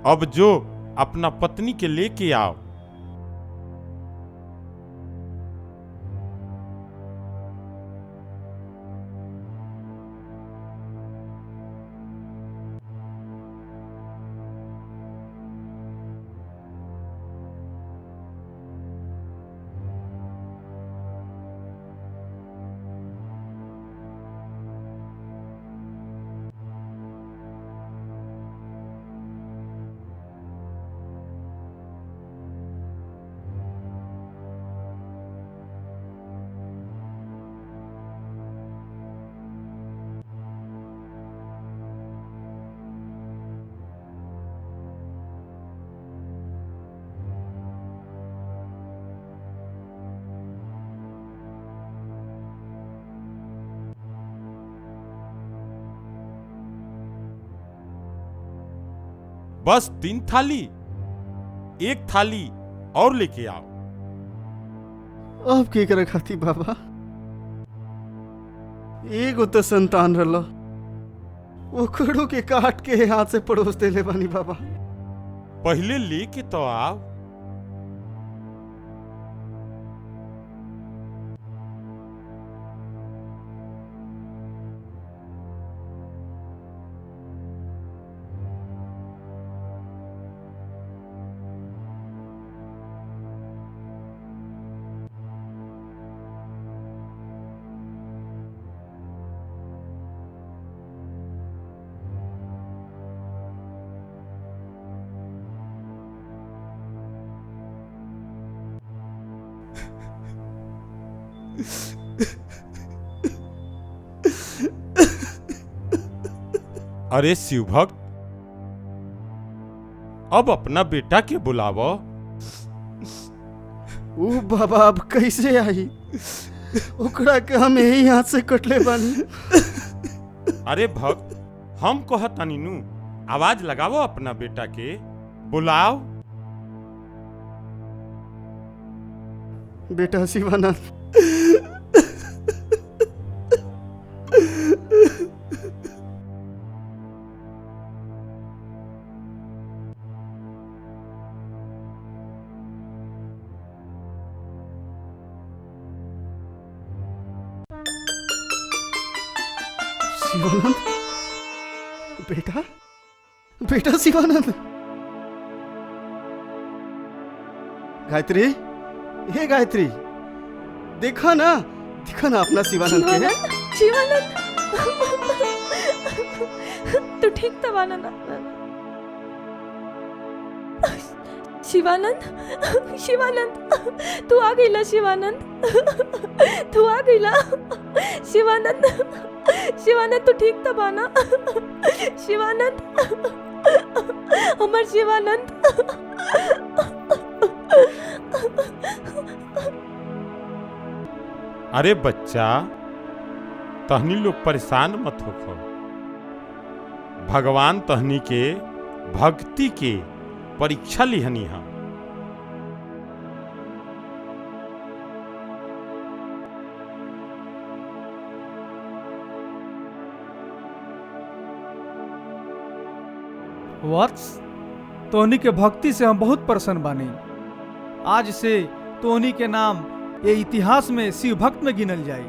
Speaker 12: अब जो अपना पत्नी के लेके आओ। बस 3 थाली, 1 थाली और लेके आओ।
Speaker 1: अब के करे खाती बाबा, एगो तो संतान रहा, ओकरो के काट के हाथ से पड़ोस देले बानी बाबा।
Speaker 12: पहले लेके तो आओ। अरे शिवभक्त, अब अपना बेटा के बुलावो।
Speaker 1: ओ बाबा अब कैसे आई? ओकरा के हम यही हाथ से कटले बानी।
Speaker 12: अरे भक्त, हम कहतानी नु, आवाज लगावो अपना बेटा के, बुलाओ।
Speaker 1: बेटा शिवानंद, शिवानंद, बेटा बेटा शिवानंद। गायत्री, हे गायत्री, देखा ना अपना शिवानंद के।
Speaker 2: शिवानंद, तू ठीक था बाना ना? शिवानंद, शिवानंद, तू आ गईला शिवानंद, तू आ गईला शिवानंद, शिवानंद तू ठीक था बाना? शिवानंद, हमार शिवानंद।
Speaker 12: अरे बच्चा, तहनी लोग परेशान मत होखो। भगवान तहनी के भक्ति के परीक्षा लिहनी है।
Speaker 11: वत्स, तोहनी के भक्ति से हम बहुत प्रसन्न बानी। आज से तोहनी के नाम ये इतिहास में शिव भक्त में गिनल जाए।